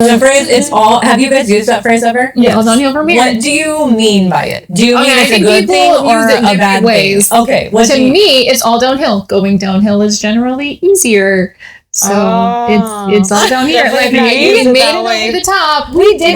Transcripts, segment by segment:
The phrase, it's all, have you guys used that phrase ever? Yeah, all downhill from here. What do you mean by it? Do you mean it's a good thing or use it in a bad ways. thing? Okay. To me, it's all downhill. Going downhill is generally easier. So it's all down here. Like, we made it over the top. We did.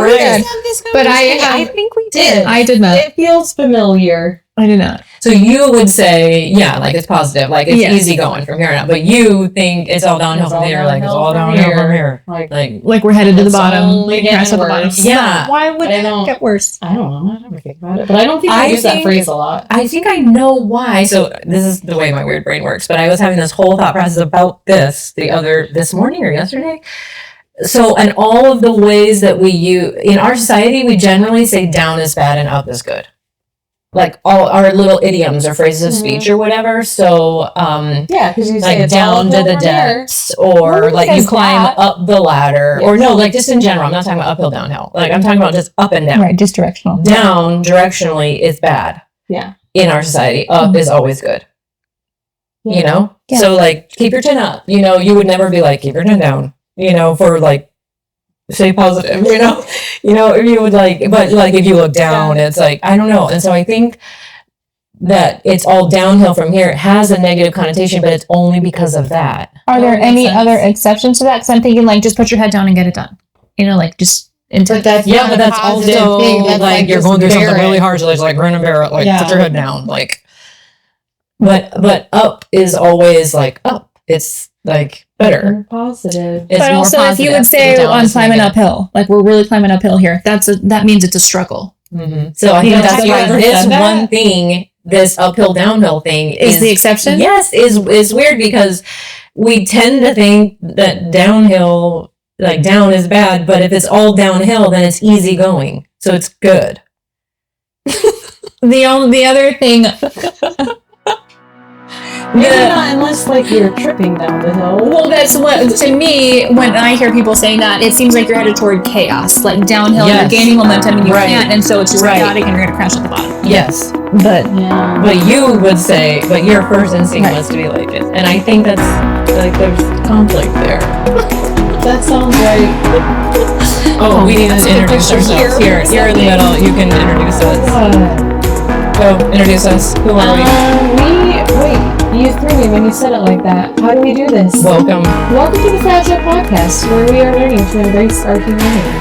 But I think we did. I did not. It feels familiar. I did not. So you would say, yeah, like it's positive, like it's easy going from here on out. But you think it's all downhill from here, like it's all downhill from here. Like we're headed to the bottom. Crash at the bottom. Yeah. Why would it get worse? I don't know. I never think about it. But I don't think I use that phrase a lot. I think I know why. So this is the way my weird brain works. But I was having this whole thought process about this morning or yesterday. So, and all of the ways that we use, in our society, we generally say down is bad and up is good. Like all our little idioms or phrases of speech or whatever. So, because you say like down to the depths, or like you climb up the ladder, or no, like just in general. I'm not talking about uphill, downhill. Like I'm talking about just up and down. Right, just directional. Down directionally is bad. Yeah. In our society, up is always good. Yeah. You know? Yeah. So like keep your chin up. You know, you would never be like keep your chin down. You know, for like stay positive, you know, if you would like, but like if you look down, it's like, I don't know. And so I think that it's all downhill from here. It has a negative connotation, but it's only because of that. Are there any other exceptions to that? Because I'm thinking like, just put your head down and get it done. You know, like just into but that's also thing, like you're going through something really hard. So it's like grin and bear it, like put your head down. Like, but up is always like up. It's like better, positive. But also, if you would say on climbing uphill, like we're really climbing uphill here, that means it's a struggle. Mm-hmm. So I think that's why this one thing, this uphill downhill thing, is the exception. Yes, is weird because we tend to think that downhill, like down, is bad, but if it's all downhill, then it's easy going, so it's good. The other thing. Maybe not unless like you're tripping down the hill. Well, that's what, to me, when I hear people saying that, it seems like you're headed toward chaos. Like downhill, you're gaining momentum and you can't, and so it's just chaotic and you're going to crash at the bottom. Yes. But you would say, but your first instinct was to be like this. And I think that's, like, there's conflict there. That sounds right. Oh, we need to introduce ourselves. Here in the middle, you can introduce us. Go, introduce us. Who are we? You threw me when you said it like that. How do we do this? Welcome to the Fragile Podcast, where we are learning to embrace our humanity.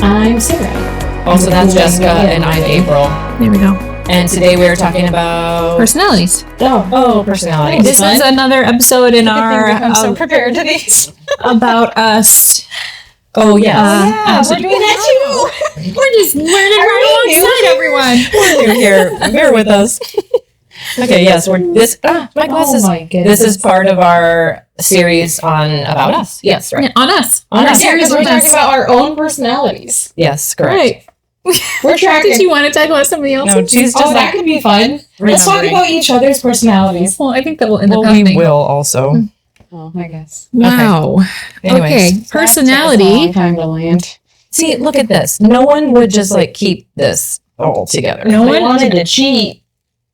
I'm Sarah. Also, that's Jessica, and I'm April. There we go. And today we are talking about personalities. Oh, personalities. This is another episode in our. I'm so prepared to these. About us. Oh yeah, we're doing that too. We're just learning right alongside everyone. We're new here. Bear with us. Okay, yes, my glasses. Oh my goodness. This is part of our series about us. Yes, right. On us. Our series, we're talking about our own personalities. Yes, correct. Right. We're tracking. Did you want to talk about somebody else? No, she's just that could be fun. Let's talk about each other's personalities. Well, I think that will end up happening. We will also. Oh, I guess. Wow. Okay. Personality. That's a long time to land. See, look at this. No one would just like keep this all together. No one wanted to cheat.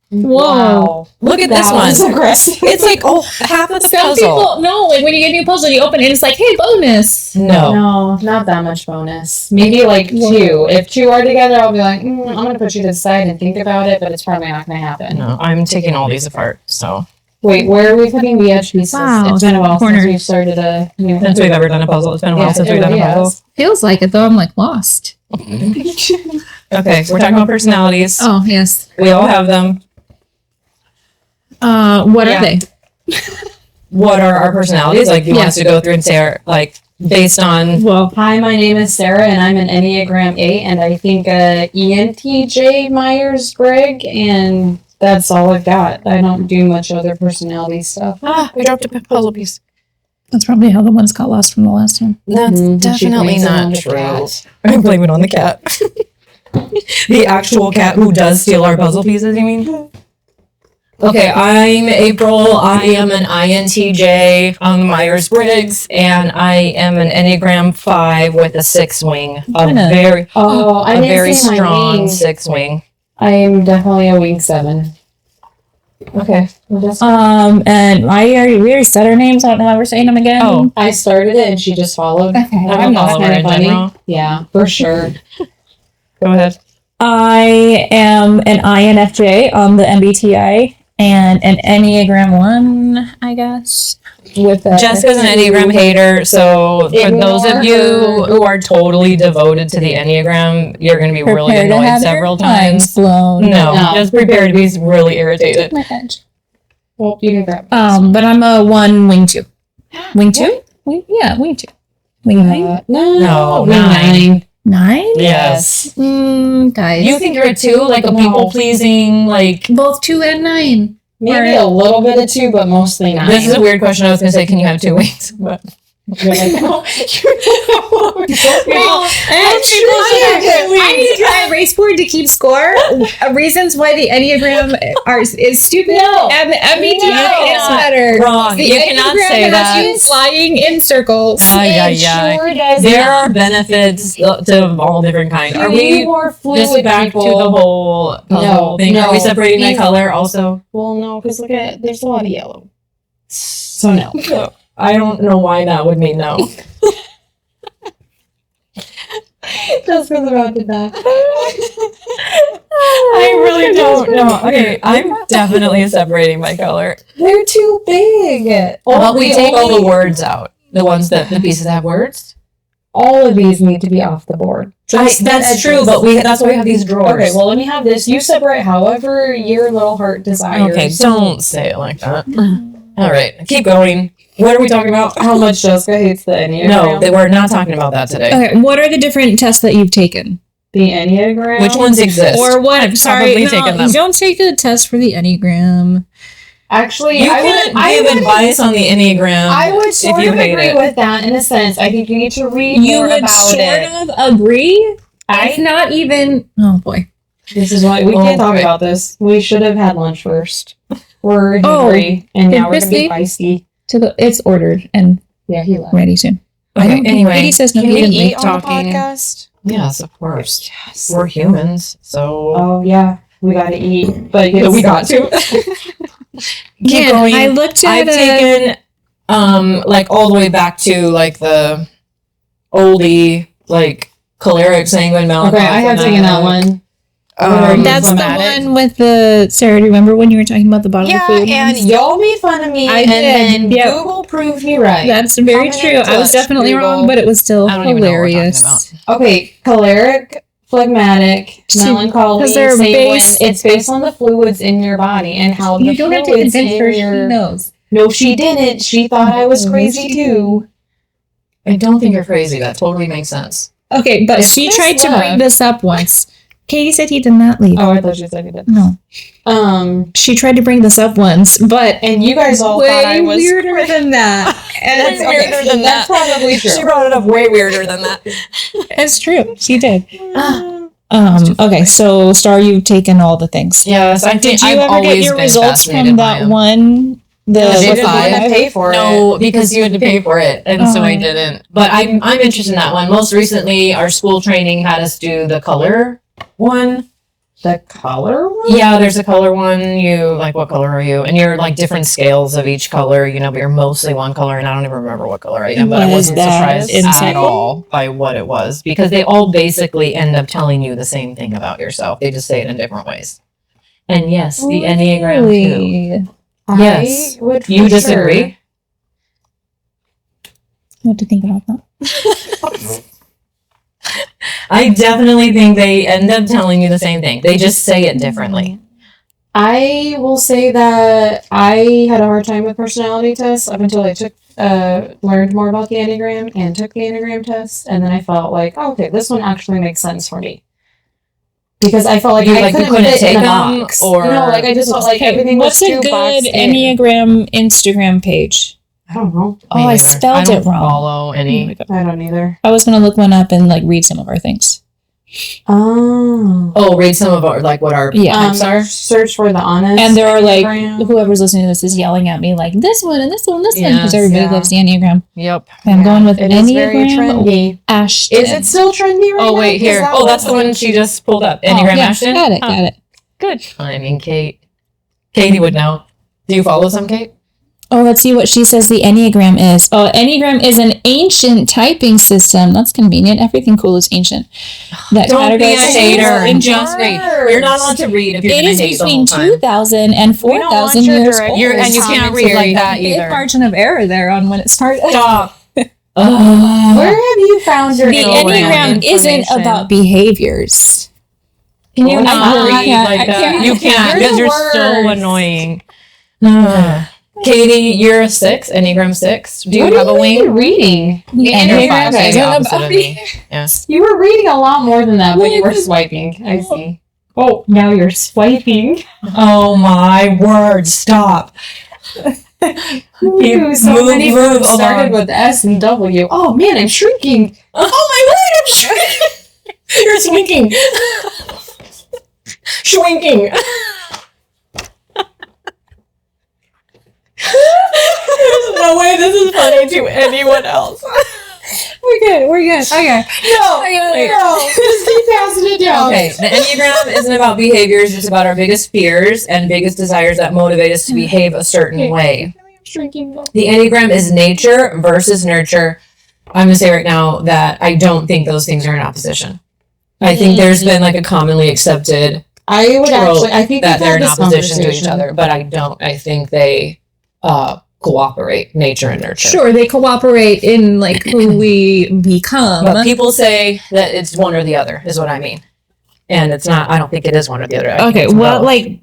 Whoa. Wow. Look at this one. That's aggressive. It's like, half of the Some puzzle. people, no, like when you get a new puzzle, you open it and it's like, hey, bonus. No, not that much bonus. Maybe like 2. If 2 are together, I'll be like, I'm going to put you to the side and think about it, but it's probably not going to happen. No, I'm taking all these apart, so. Wait, where are we putting the edge pieces? Wow, it's been a while corner. since we've started a new... Since we've ever done a puzzle. It's been a while since we've done a puzzle. Feels like it, though. I'm like lost. Okay, so we're talking about personalities. Oh, yes. We all have them. What are they? What are our personalities? Like, you want us to go through and say, like, based on... Well, hi, my name is Sarah, and I'm an Enneagram 8, and I think ENTJ Myers-Briggs, and that's all I've got. I don't do much other personality stuff. we dropped a puzzle piece. that's probably how the ones got lost from the last time. That's definitely not true. I blame it on the cat. The actual cat who does steal our puzzle pieces, you mean? Okay, I'm April. I am an INTJ on the Myers-Briggs, and I am an Enneagram 5 with a 6 wing. A very I didn't very say my strong wing. 6 wing. I am definitely a wing 7. Okay. And we already said our names. I don't know why we're saying them again. Oh. I started it and she just followed. Okay. I'm a follower in general. Yeah, for sure. Go ahead. I am an INFJ on the MBTI and an Enneagram 1, I guess. With Jessica's an Enneagram hater, so for those of you who are totally devoted to the Enneagram, you're going to be really Prepare to annoyed have several your minds times. blown. No, No. just prepare to be really irritated. My head. Well, you can grab But I'm a 1 wing 2. Wing 2? Wing 2. Wing 9? No, wing 9. 9? Yes. Guys. You think you're a 2, like a people pleasing, like. both 2 and 9. Maybe a little bit of 2, but mostly 9. This is a weird question. I was going to say, can you have 2 wings? But You're like, no. I need to try a race board to keep score. Reasons why the Enneagram is stupid and the MBTI is better. Wrong. The You cannot Enneagram say has that. you flying in circles. It sure does There not. are benefits to all different kinds. Are we more just fluid back people? to the whole puzzle thing? Are we separating by These- color also? Well, no, because look at there's a lot of yellow. So no. I don't know why that would mean no. Just because about to die. I really don't know. Okay, I'm definitely separating by color. They're too big. But we take all the words out. The ones that the pieces that have words. All of these need to be off the board. That's true, but that's why we have these drawers. Okay, well, let me have this. You separate however your little heart desires. Okay, don't say it like that. All right, keep going. What are we talking about? How much Jessica hates the Enneagram. No, we're not talking about that today. Okay, what are the different tests that you've taken? The Enneagram. Which ones exist? Or what? I've Sorry, probably no, taken them. don't take a test for the Enneagram. Actually, You can give advice on the Enneagram. I would sort you of hate agree it. with that in a sense. I think you need to read You more would about sort it. of agree? If not even... Oh, boy. This is why we can't talk about this. We should have had lunch first. We're hungry, and now we're gonna be feisty. It's ordered and Yeah, he left. ready soon. Okay, anyway. Katie says no, Can he we didn't eat leave. on the podcast? Yes, of course. Yes. We're humans, so... Oh yeah, we gotta eat, but we got to. Keep going. I looked at I've taken, like, all the way back to, like, the oldie, like, choleric, sanguine, melancholy. okay, I have taken that one. That's the one with the... Sarah, do you remember when you were talking about the bottle of food? and y'all made fun of me, I and did, then yep. Google proved me right. That's very Coming true. I was into definitely Google. wrong, but it was still I don't even know what we're talking hilarious. about. Okay, choleric, phlegmatic, See, melancholy, 'cause they're sanguine. based- It's based on the fluids in your body and how You the don't have to fluids convince her. in She your... knows. No, she didn't. She thought I was crazy too. I don't think you're crazy. That totally makes sense. Okay, but It's she Chris tried to bring left. this up once. Katie said he did not leave. Oh, I thought you said you did. No. And She tried to bring this up once, but you guys all thought I was weirder than that. And That's weirder than That's that. probably true. She brought it up way weirder than that. it's true. She did. Okay, so Star, you've taken all the things. Yes, I think Did you I've ever get always your been results fascinated from by that him. one? The They didn't five. want to pay for it. No, because you had to pay for it, and so I Oh. didn't. But I'm interested in that one. Most recently, our school training had us do the color one. The color one? Yeah, there's a color one. You like, what color are you? And you're like different scales of each color, you know, but you're mostly one color. And I don't even remember what color I am, but I Was wasn't that surprised insane? at all by what it was because they all basically end up telling you the same thing about yourself. They just say it in different ways. And yes, the Enneagram too. Really? Yes. I would for You sure. disagree? What to think about that? I definitely think they end up telling you the same thing. They just say it differently. I will say that I had a hard time with personality tests up until I learned more about the Enneagram and took the Enneagram test, and then I felt like, oh, okay, this one actually makes sense for me. Because I felt like I couldn't fit take in a them, box. or No, like I just felt like everything was What's a too good boxed in. Enneagram Instagram page? I don't know. Oh, I spelled it wrong. Follow any. I don't either. I was gonna look one up and like read some of our things. Oh. Oh, read some of our like what our Yeah. types are. Search for the honest. And there are like Enneagram. whoever's listening to this is yelling at me like this one and this one, this one because Yes, everybody yeah. loves the Enneagram. Yep. I'm going with It is very Enneagram trendy. Ashton. Is it still trendy right now? Oh wait, here. Oh, that's the one she just pulled up. Enneagram yeah, Ashton. got it, Huh. got it. Good timing, Kate. Katie would know. Do you follow some, Kate? Oh, let's see what she says the Enneagram is. Oh, Enneagram is an ancient typing system. That's convenient. Everything cool is ancient. That Don't be a categorizes hater people and just read. You're not allowed to read if you're It going is to hate the between whole time. 2,000 and 4,000 your years direct- old. And you can't read like that Big either. margin of error there on when it started. Stop. Where have you found your The Enneagram isn't about behaviors. Can you I not can't read read like like that? that. You can't You're because the you're so worst. annoying. Katie, you're a 6, Enneagram 6. Do you What have a are wing? you reading? The You're Enneagram five, so isn't the opposite about of me. Yes. You were reading a lot more than that, but you were swiping. I see. Oh, now you're swiping. Oh my word! Stop. Ooh, so Move, many move words started along. with S and W. Oh man, I'm shrinking. Oh my word! I'm shrinking. You're swinking. Shwinking. There's no way this is funny to anyone else. We're good. Okay. No, Wait. no, just keep passing it down. Okay, the Enneagram isn't about behaviors, it's about our biggest fears and biggest desires that motivate us to behave a certain way. I'm shrinking. The Enneagram is nature versus nurture. I'm going to say right now that I don't think those things are in opposition. I think there's been like a commonly accepted I would actually. I think that we've they're had in this opposition to each conversation. other, but I don't. I think they cooperate, nature and nurture. Sure, they cooperate in like who we become. But people say that it's one or the other, is what I mean. And it's not, I don't think it is one or the other. I think Okay, it's well, both. like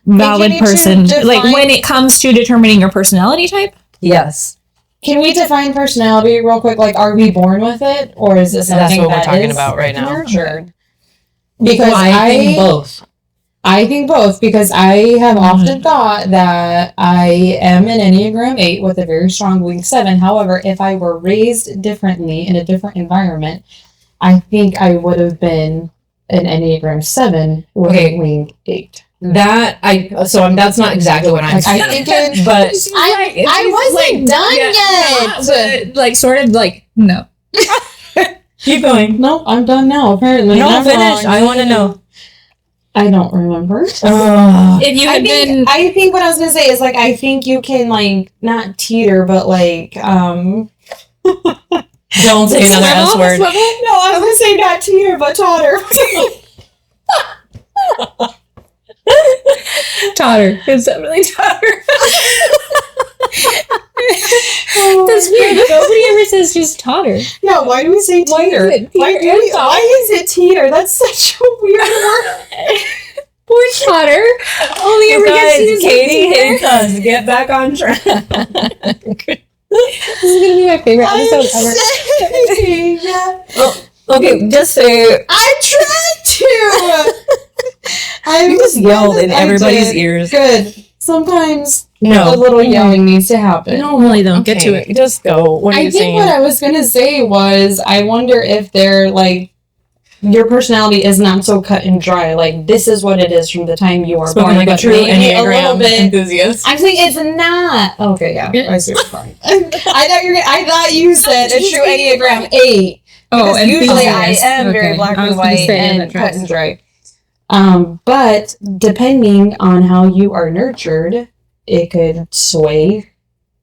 valid need to person, like define- when it comes to determining your personality type. Yes. Can we define personality real quick? Like, are we born with it, or is it something That's what we're that talking is about right now. nurtured? Because I think both. I think both, because I have often thought that I am an Enneagram 8 with a very strong wing 7. However, if I were raised differently in a different environment, I think I would have been an Enneagram 7 with Okay. a wing 8. That's not exactly what I'm Like, I saying. think it, But I wasn't done yet. Like sort of like no. keep going. No, I'm done now, apparently. No, I'm finish. wrong. I want to know. I don't remember. If you had been, I think what I was gonna say is like I think you can like not teeter, but like Don't say another S word. No, I was gonna say not teeter, but totter. Totter. It's definitely totter. that's weird. Nobody ever says just totter. No, why do we say teeter? Why is it teeter? That's such a weird word. Poor Totter. Only You ever gets guys, used Katie hates us. Get back on track. This is gonna be my favorite episode ever. Okay, just say. I tried to. I You just yelled in I everybody's did. ears. Good. Sometimes a No. little yelling needs to happen. Normally don't get to it. Just go. What are I you think saying? what I was gonna say was I wonder if they're like your personality is not so cut and dry. Like this is what it is from the time you are Spoken born. like a but true maybe a little Enneagram bit. enthusiast. I'm saying it's not. Okay, yeah. I see what's fine. I thought you said a true Enneagram 8. Oh, Because usually I enthusiast. am very Okay. black I and was gonna white say and that cut and tracks. dry. But depending on how you are nurtured, it could sway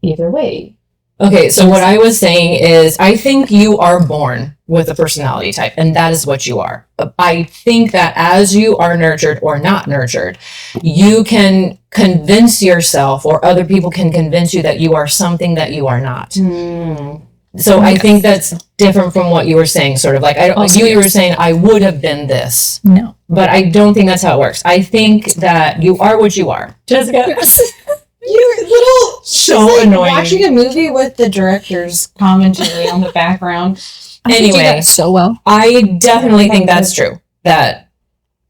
either way. Okay, so what I was saying is I think you are born with a personality type, and that is what you are. I think that as you are nurtured or not nurtured, you can convince yourself or other people can convince you that you are something that you are not. So I think that's different from what you were saying, sort of like you were saying I would have been this. No. But I don't think that's how it works. I think that you are what you are. Jessica. You're little So like annoying. watching a movie with the director's commentary on the background. Anyway, so well. I definitely think that's true. That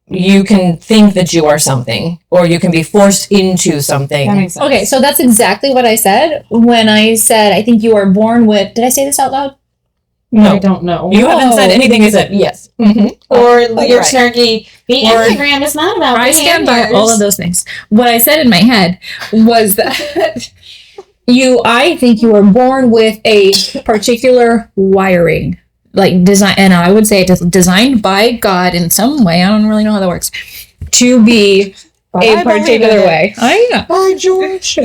you can think that you are something, or you can be forced into something. That makes sense. Okay, so that's exactly what I said when I said I think you are born with. Did I say this out loud? No, I don't know. you haven't said anything except yes. Or Like, you're right. snarky. The Or- Enneagram is not about I stand by behaviors. all of those things. What I said in my head was that I think you were born with a particular wiring, like design, and I would say it's designed by God in some way. I don't really know how that works. To be a particular way. I know. Bye, George.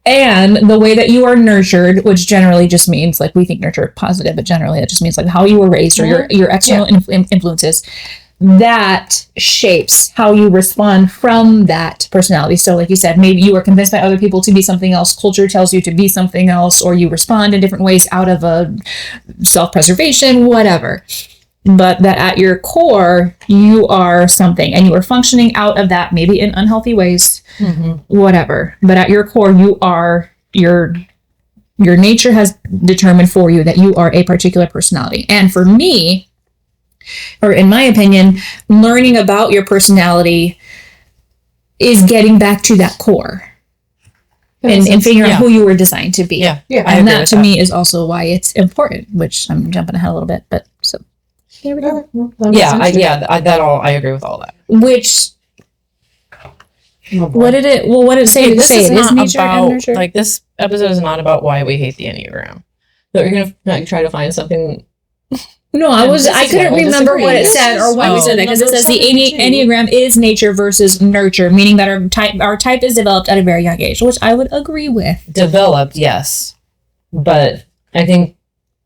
And the way that you are nurtured, which generally just means like we think nurture positive, but generally it just means like how you were raised or your external influences, that shapes how you respond from that personality. So like you said, maybe you were convinced by other people to be something else, culture tells you to be something else, or you respond in different ways out of a self-preservation, whatever. But that at your core, you are something and you are functioning out of that, maybe in unhealthy ways, whatever. But at your core, you are your nature has determined for you that you are a particular personality. And for me, or in my opinion, learning about your personality is getting back to that core and figuring out who you were designed to be. Yeah. And that to me is also why it's important, which I'm jumping ahead a little bit, but so here we go. I agree with all that. Which, what did it say? This is not nature and about, nurture? like, this episode is not about why we hate the Enneagram. So you're going to try to find something. No, I couldn't remember what it said or why we said that, because it says the Enneagram is nature versus nurture, meaning that our type is developed at a very young age, which I would agree with. Developed, yes. But I think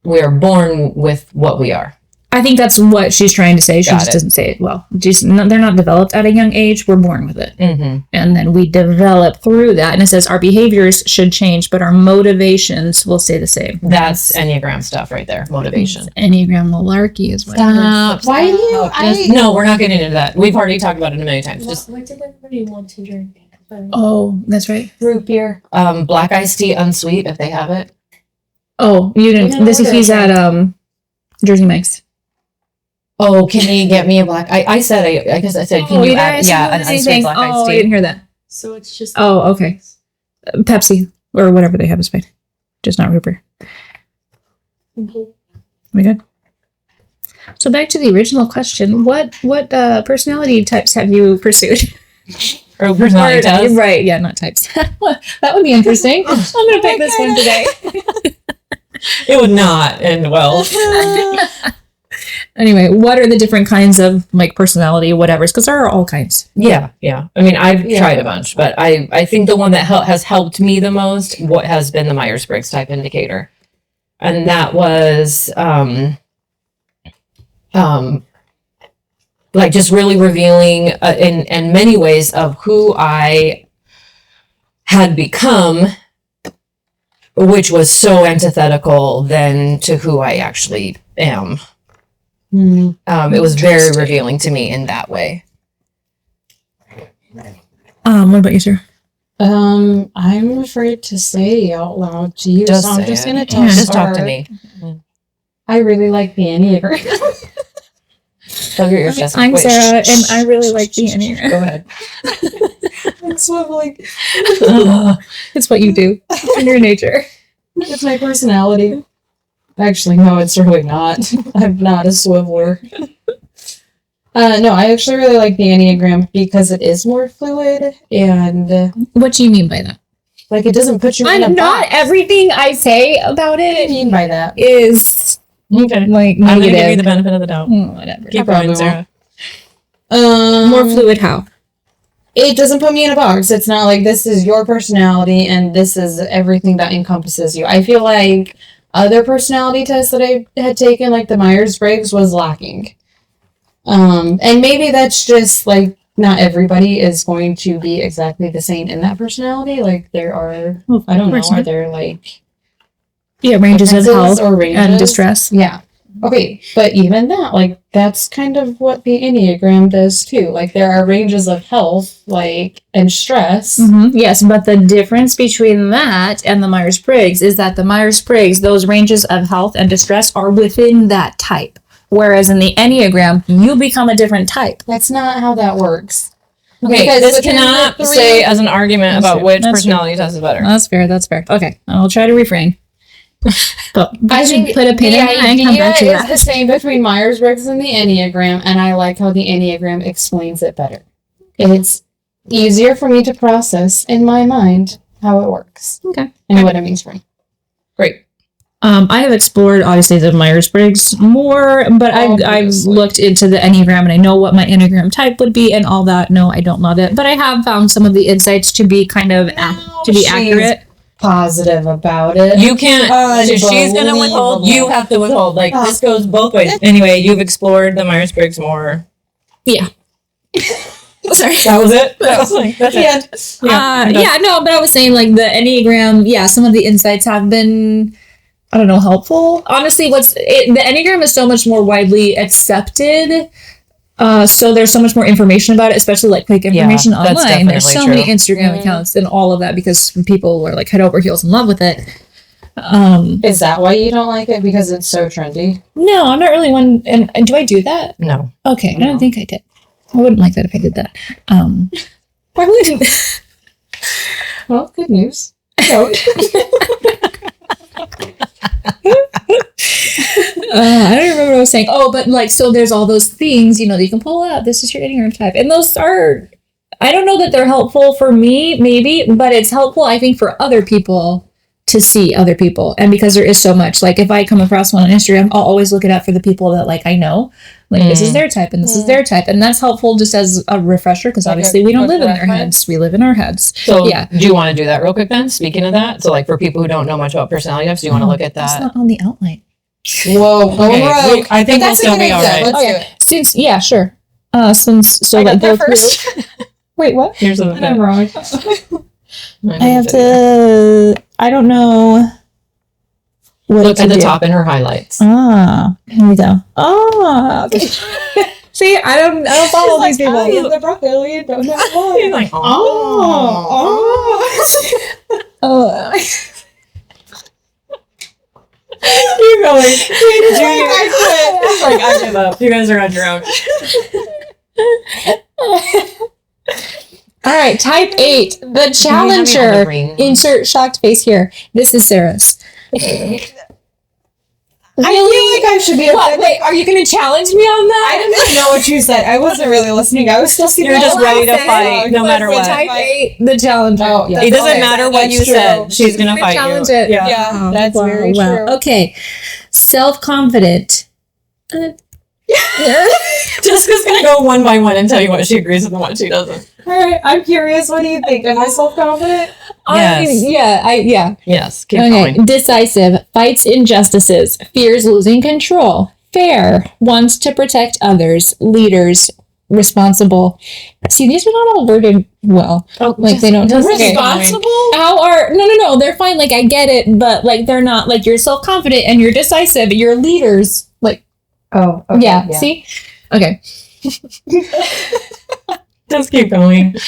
we are born with what we are. I think that's what she's trying to say. She just doesn't say it well. They're not developed at a young age. We're born with it. Mm-hmm. And then we develop through that. And it says our behaviors should change, but our motivations will stay the same. That's Enneagram stuff right there. Motivation. Enneagram malarkey is what Why do you? No, we're not getting into that. We've already talked about it a million times. What did everybody want to drink? Oh, that's right. Root beer. Black iced tea unsweet if they have it. Oh, you didn't. He's at Jersey Mike's. Oh, can you get me a black? I said, I guess I said, can you add, an unsweet black iced tea? I didn't hear that. So it's just. Oh, okay. Pepsi or whatever they have is fine. Just not root beer. We good? So back to the original question: What personality types have you pursued? Or personality types? Right? Yeah, not types. That would be interesting. I'm gonna pick this one today. It would not end well. Anyway, what are the different kinds of like personality, whatever? Because there are all kinds. Yeah. I mean, I've tried a bunch, but I think the one that has helped me the most has been the Myers-Briggs type indicator, and that was like just really revealing in many ways of who I had become, which was so antithetical then to who I actually am. It was very revealing to me in that way. What about you, sir? I'm afraid to say out loud to you, so I'm just gonna talk to me. I really like the Enneagram. I'm Sarah, and I really like the Enneagram. Go ahead. I'm swiveling. It's what you do in your nature. It's my personality. Actually, no, it's really not. I'm not a swiveler. No, I actually really like the Enneagram because it is more fluid and... What do you mean by that? Like, it doesn't put you in a box. Everything I say about it What do you mean by that? is Okay. like I'm negative. gonna give you the benefit of the doubt. Whatever. Keep going, Sarah. More fluid how? It doesn't put me in a box. It's not like this is your personality and this is everything that encompasses you. I feel like other personality tests that I had taken, like the Myers-Briggs, was lacking. And maybe that's just like not everybody is going to be exactly the same in that personality. Like there are, I don't know, are there like ranges of health or ranges? and distress? Yeah. Okay, but even that, like, that's kind of what the Enneagram does too. Like, there are ranges of health, like, and stress. Mm-hmm. Yes, but the difference between that and the Myers-Briggs is that the Myers-Briggs, those ranges of health and distress are within that type. Whereas in the Enneagram, you become a different type. That's not how that works. Okay, Because this within cannot the three- say as an argument That's about fair. which That's personality test is better. That's fair. Okay, I'll try to refrain. But I should think put a pin the in it and come idea back to is that. the same between Myers-Briggs and the Enneagram, and I like how the Enneagram explains it better. It's easier for me to process in my mind how it works. Okay. And what it means for me. Great. I have explored obviously the Myers-Briggs more, but I've looked into the Enneagram and I know what my Enneagram type would be and all that. No, I don't love it, but I have found some of the insights to be kind of accurate. Positive about it. You can't. She's gonna withhold. You have to withhold. Like this goes both ways. Anyway, you've explored the Myers-Briggs more. Yeah. Sorry. That was it. That was like that's it. No, but I was saying like the Enneagram. Yeah, some of the insights have been, I don't know, helpful. Honestly, the Enneagram is so much more widely accepted. So there's so much more information about it, especially like quick information online. There's so many Instagram accounts and all of that because people are like head over heels in love with it. Is that why you don't like it? Because it's so trendy? No, I'm not really one. And do I do that? No. Okay, no. I don't think I did. I wouldn't like that if I did that. I wouldn't. Well, good news. I don't remember what I was saying. Oh, but like, so there's all those things, that you can pull out. This is your Enneagram type. And those are, I don't know that they're helpful for me, maybe, but it's helpful, I think, for other people to see other people. And because there is so much, like if I come across one on Instagram, I'll always look it up for the people that like I know. Like this is their type and this is their type. And that's helpful just as a refresher because obviously we don't live in their heads. We live in our heads. So do you want to do that real quick then? Speaking of that, so like for people who don't know much about personality types, do you want to look at that? It's not on the outline. Whoa, okay. I think we'll still be all right. Let's do it. Sure. I go first. Wait, what? Here's the I'm wrong. I have to. I don't know. Look at the top in her highlights. Here we go. Okay. See, I don't follow these people. I am the broccoli. Don't know why. He's like, Keep going. I give up. You guys are on your own. All right, type 8, the challenger. Insert shocked face here. This is Sarah's. I feel like I should be. Wait, are you going to challenge me on that? I didn't even know what you said. I wasn't really listening. I was still seeing. You're just ready to fight, no matter what. Type 8, the challenger. Oh, yeah. It doesn't matter what you said. She's going to fight challenge you. It. Yeah, that's very true. Okay, self-confident. Jessica's going to go one by one and tell you what she agrees with and what she doesn't. All right, I'm curious. What do you think? Am I self-confident? Yes. Yes. Keep going. going. Decisive, fights injustices, fears losing control, fair, wants to protect others, leaders, responsible. See, these are not all worded well. Like they don't. Responsible? No, they're fine. Like I get it, but like they're not. Like you're self-confident and you're decisive. You're leaders. Like oh, okay, yeah. See, okay. Just keep going. I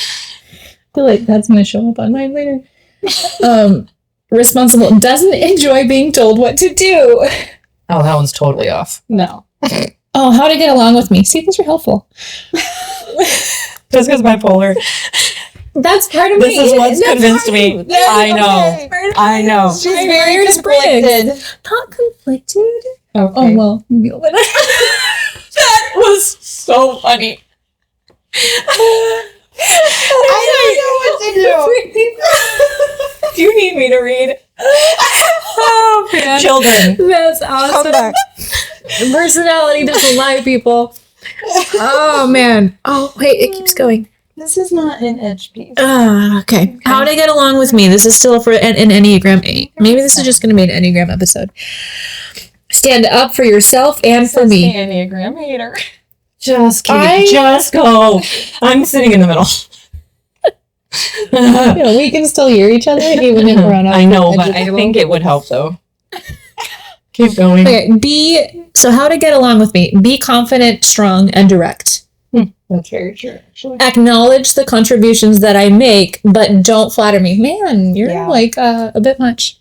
feel like that's going to show up on mine later. Responsible, doesn't enjoy being told what to do. Oh, that one's totally off. No. Oh, how to get along with me. See, these are helpful. Jessica's bipolar. That's part of This is what's convinced me. I know. She's very conflicted. Not conflicted? Okay. Oh, well. That was so funny. I don't know what to do. Do you need me to read? Oh, man. Children. That's awesome. Come back. Personality doesn't lie, people. Oh, man. Oh, wait, it keeps going. This is not an edge piece. Okay. How to get along with me. This is still for an Enneagram 8. Maybe this is just going to be an Enneagram episode. Stand up for yourself and for me. Enneagram hater. Just go. I'm sitting in the middle. We can still hear each other even if we're on. I know, but I think it would help though. Keep going. Okay. So how to get along with me? Be confident, strong, and direct. That's very true, actually. Acknowledge the contributions that I make, but don't flatter me. Man, you're like a bit much.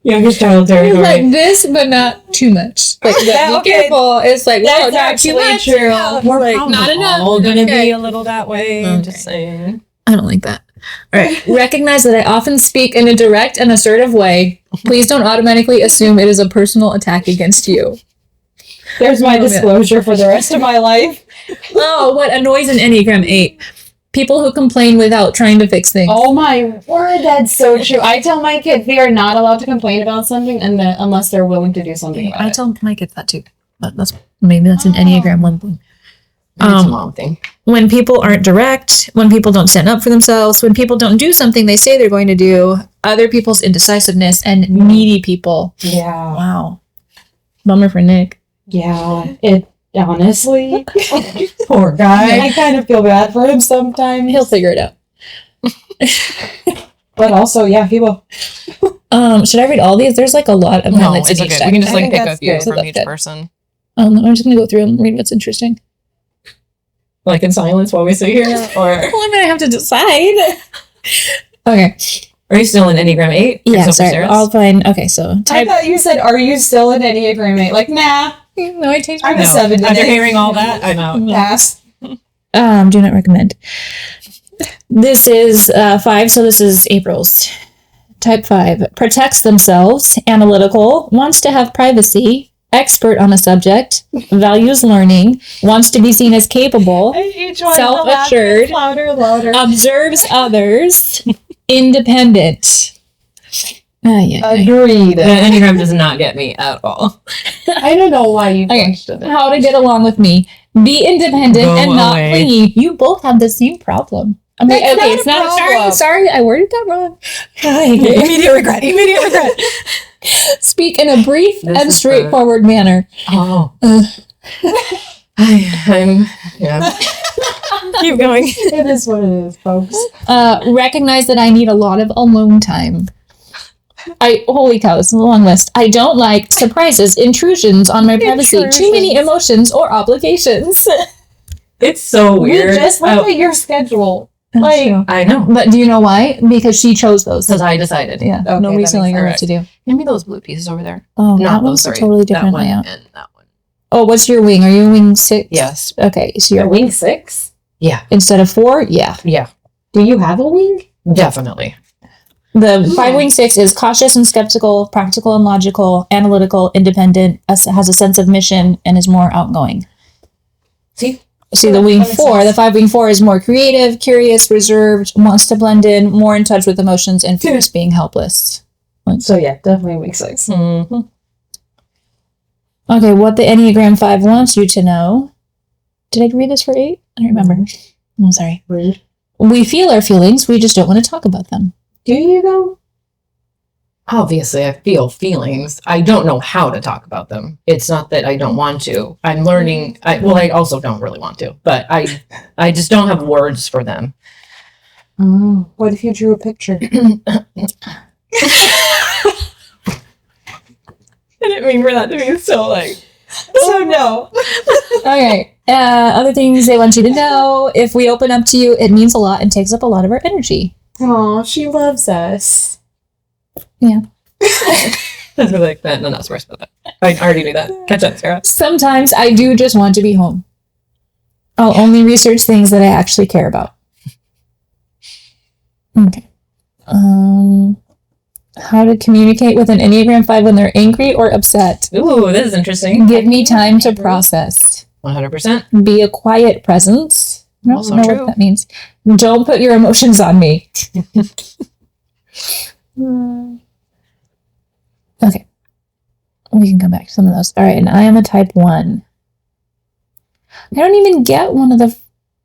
Youngest child territory. Like this, but not too much. Like, be careful. It's like, whoa, not too much. We're like, not enough. all gonna be a little that way. I'm just saying. I don't like that. All right. Recognize that I often speak in a direct and assertive way. Please don't automatically assume it is a personal attack against you. There's my disclosure for the rest of my life. Oh, what annoys an Enneagram 8. People who complain without trying to fix things. Oh my word, that's so true. I tell my kids they are not allowed to complain about something unless they're willing to do something about I it. tell my kids that too. But that's maybe that's an Enneagram 1 thing. It's a mom thing. When people aren't direct, when people don't stand up for themselves, when people don't do something they say they're going to do, other people's indecisiveness and needy people. Yeah. Wow. Bummer for Nick. Yeah. It honestly, Poor guy. I kind of feel bad for him sometimes. He'll figure it out. But also, yeah, people. Should I read all these? There's like a lot of No, highlights it's in each okay. deck. We can just I like think pick a that's few good. from That's each good. person. I'm just gonna go through and read what's interesting. Like in silence while we sit here? Or Well, I'm gonna have to decide. Okay. are you still in Enneagram 8? Yeah, Except for sorry. Sarah's? I'll find. Okay, so I type. thought you said, "Are you still an Enneagram 8?" Like, nah, No, I changed my I'm a No. 7 After today. hearing all that, I'm out. Pass. Do not recommend. This is 5, so this is April's. Type 5 protects themselves, analytical, wants to have privacy, expert on a subject, values learning, wants to be seen as capable, Each one self-assured, louder. observes others, independent. Yeah. Agreed. The Enneagram does not get me at all. I don't know why you Okay. questioned it. How to get along with me. Be independent Go and not away. clingy. You both have the same problem. I mean, That's okay, not it's a not. problem. Sorry, I worded that wrong. Immediate regret. Immediate regret. Speak in a brief This and is straightforward manner. Oh. I'm yeah. Keep going. It is what it is, folks. Recognize that I need a lot of alone time. Holy cow, this is a long list. I don't like surprises, intrusions on my privacy, too many emotions or obligations. It's so weird. We just looked at your schedule. Like, I know. But do you know why? Because she chose those. Because I decided. Yeah, Okay, nobody's that telling her what makes to do. Give me those blue pieces over there. Oh, Not that those, one's a sorry. totally different that one layout. and that one. Oh, what's your wing? Are you wing 6? Yes. Okay, so you're you're wing 6? Yeah. instead of 4? Yeah. Yeah. Do you have a wing? Definitely. The 5 wing 6 is cautious and skeptical, practical and logical, analytical, independent, has a sense of mission, and is more outgoing. See, the wing 4, the 5 wing 4 is more creative, curious, reserved, wants to blend in, more in touch with emotions, and fears being helpless. So yeah, definitely wing 6. Mm-hmm. Okay, what the Enneagram 5 wants you to know. Did I read this for 8? I don't remember. I'm sorry. Rude. We feel our feelings, we just don't want to talk about them. Do you though? Obviously, I feel feelings. I don't know how to talk about them. It's not that I don't want to. I'm learning. I also don't really want to, but I just don't have words for them. Oh, what if you drew a picture? I didn't mean for that to be so like. So no. Okay. Other things they want you to know. If we open up to you, it means a lot and takes up a lot of our energy. Oh, she loves us. Yeah. That's really like that. No, not supposed to that. I already knew that. Catch up, Sarah. Sometimes I do just want to be home. I'll only research things that I actually care about. Okay. How to communicate with an Enneagram 5 when they're angry or upset. Ooh, this is interesting. Give me time to process. 100%. Be a quiet presence. I don't Also know true. what that means. Don't put your emotions on me. Okay. We can come back to some of those. All right, and I am a type 1. I don't even get one of the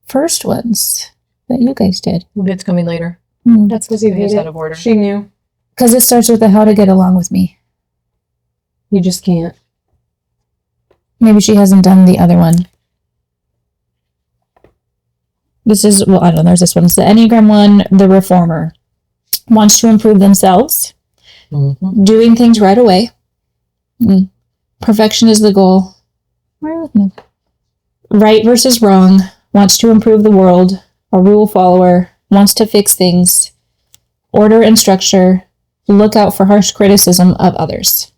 first ones that you guys did. It's coming later. That's because you It's hate out it. of order. She knew. Because it starts with the how to get along with me. You just can't. Maybe she hasn't done the other one. This is, well, I don't know, there's this one. It's the Enneagram 1, the reformer. Wants to improve themselves. Mm-hmm. Doing things right away. Perfection is the goal. Right versus wrong. Wants to improve the world. A rule follower. Wants to fix things. Order and structure. Look out for harsh criticism of others.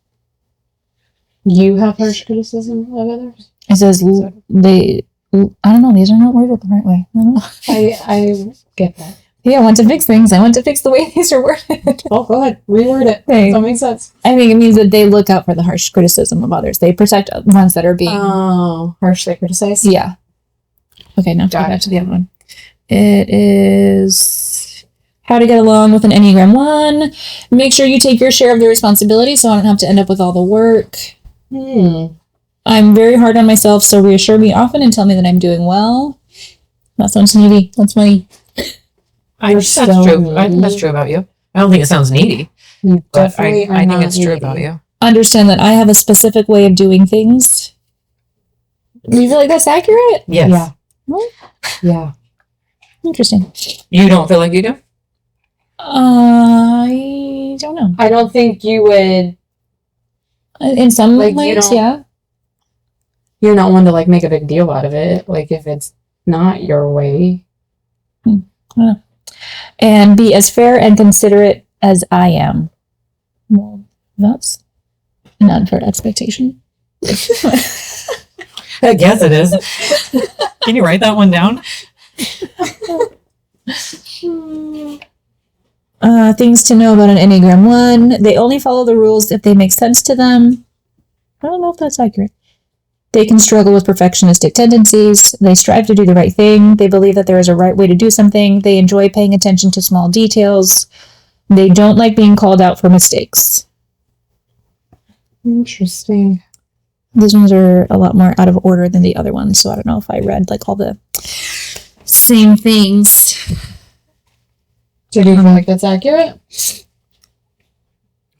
You have harsh criticism of others? It says I don't know, these are not worded the right way. I don't know. I get that. Yeah, I want to fix things. I want to fix the way these are worded. Oh, go ahead. Reword it. Thanks. That makes sense. I think it means that they look out for the harsh criticism of others. They protect ones that are being... Oh, harshly criticized? yeah. Okay, now Got back it. to the other one. It is how to get along with an Enneagram 1. Make sure you take your share of the responsibility so I don't have to end up with all the work. I'm very hard on myself, so reassure me often and tell me that I'm doing well. That sounds needy. That's funny. I think that's true. I think that's true about you. I don't think it sounds needy, but I think it's true about you. Understand that I have a specific way of doing things. Do you feel like that's accurate? Yes. Yeah. Well, Yeah. interesting. You don't feel like you do? I don't know. I don't think you would. In some Like, you ways, don't- yeah. You're not one to like make a big deal out of it. Like if it's not your way. And be as fair and considerate as I am. Well, that's an unfair expectation. I guess it is. Can you write that one down? Things to know about an Enneagram 1. They only follow the rules if they make sense to them. I don't know if that's accurate. They can struggle with perfectionistic tendencies. They strive to do the right thing. They believe that there is a right way to do something. They enjoy paying attention to small details. They don't like being called out for mistakes. Interesting. These ones are a lot more out of order than the other ones, so I don't know if I read like all the same things. Do you feel like that's accurate?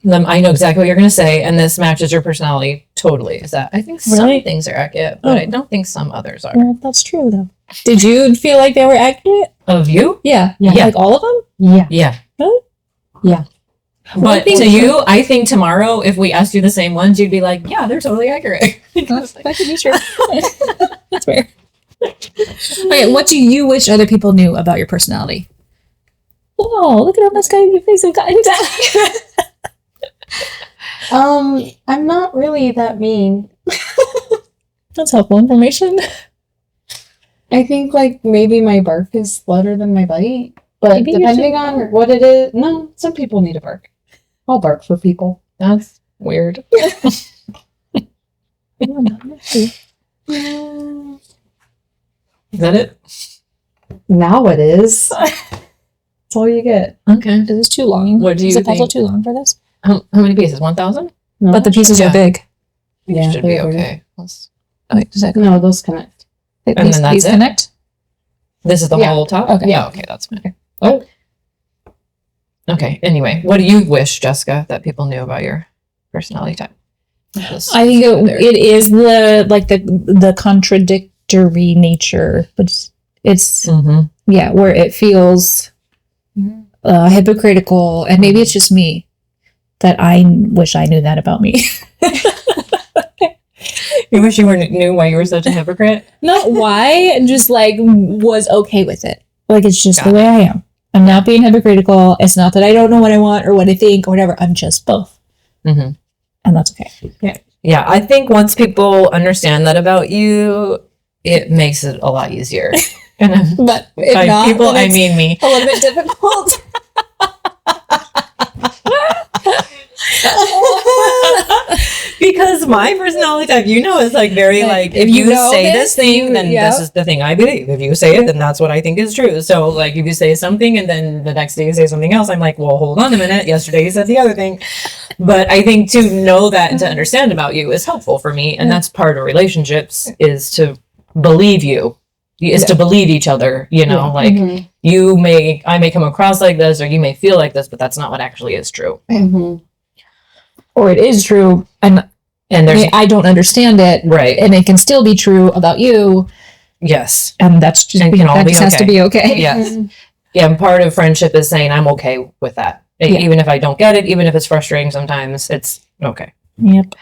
I know exactly what you're going to say, and this matches your personality totally. Is that I think some Really? things are accurate, but I don't think some others are. Well, that's true though. Did you feel like they were accurate? Of you? Yeah. Yeah. Like all of them? Yeah. Yeah. Really? Yeah. But to you, I think tomorrow, if we asked you the same ones, you'd be like, yeah, they're totally accurate. That could be true. That's fair. Okay, what do you wish other people knew about your personality? Oh, look at how much guy your face have gotten down. I'm not really that mean. That's helpful information. I think like maybe my bark is louder than my bite, but Maybe you depending should on bark. what it is, no, some people need to bark. I'll bark for people. That's weird. Is that it? Now it is. That's all you get. Okay. Is this too long? What do Is you the puzzle think? too long for this? How many pieces? 1,000? No, But the pieces Yeah. are big. yeah, Should be they're- okay. Wait, does that No, those connect. And then that's these it? connect? This is the Yeah. whole top? Okay. Yeah, okay, that's fine. Oh. Okay, anyway, what do you wish, Jessica, that people knew about your personality type? I think it is the contradictory nature, but it's Mm-hmm. yeah, where it feels hypocritical, and maybe it's just me that I wish I knew that about me. You wish you knew why you were such a hypocrite? Not why, just like was okay with it. Like it's just Got the way I am. I'm not being hypocritical. It's not that I don't know what I want or what I think or whatever. I'm just both, Mm-hmm. and that's okay. Yeah, I think once people understand that about you, it makes it a lot easier. And But if by not, people, then I it's mean me. a little bit difficult. Because my personality type, is like very like, if you know say this, this thing, then yeah. this is the thing I believe. If you say it, then that's what I think is true. So like if you say something and then the next day you say something else, I'm like, well, hold on a minute. Yesterday you said the other thing. But I think to know that and to understand about you is helpful for me. And that's part of relationships is to believe you. Is to believe each other, like I may come across like this or you may feel like this, but that's not what actually is true. Or it is true, and And I don't understand it, right. and it can still be true about you, Yes. and that's just And can all that be just has to okay. be okay. Yes. Yeah. And part of friendship is saying I'm okay with that. Yeah. Even if I don't get it, even if it's frustrating sometimes, it's okay. Yep.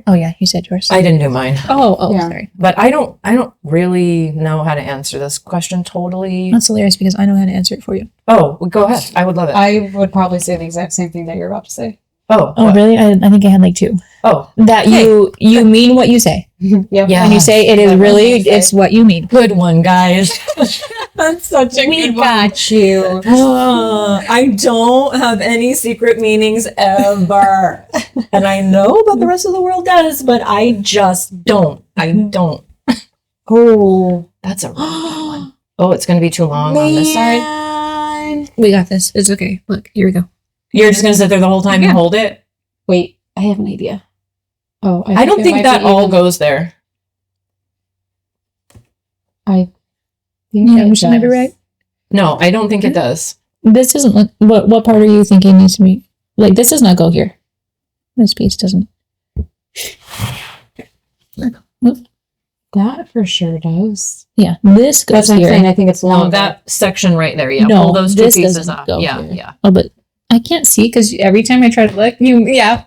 Oh yeah, you said yours. I didn't do mine. Oh, Yeah. sorry. But I don't really know how to answer this question totally. That's hilarious because I know how to answer it for you. Oh, well, go ahead. I would love it. I would probably say the exact same thing that you're about to say. Oh, Oh, what? really? I think I had like two. Oh, That you mean what you say. Yeah. Yeah. When you say it is That's what really, I say. it's what you mean. good one, guys. That's such a good one. got you. I don't have any secret meanings ever. And I know that the rest of the world does, but I just don't. I don't. Oh. That's a really good one. Oh, it's going to be too long on this side. Man. We got this. It's okay. Look, here we go. You're just going to sit there the whole time and hold it? Wait, I have an idea. Oh, I don't think that all goes there. I think Yeah, it she might be does. right. No, I don't think it does. This doesn't look. What part are you thinking needs to be? Like, this does not go here. This piece doesn't. That for sure does. Yeah, this goes That's what I'm here. saying. I think it's No, longer. that section right there. Yeah, No, pull those two this pieces doesn't off. go Yeah, here. yeah. Oh, but I can't see because every time I try to look, yeah.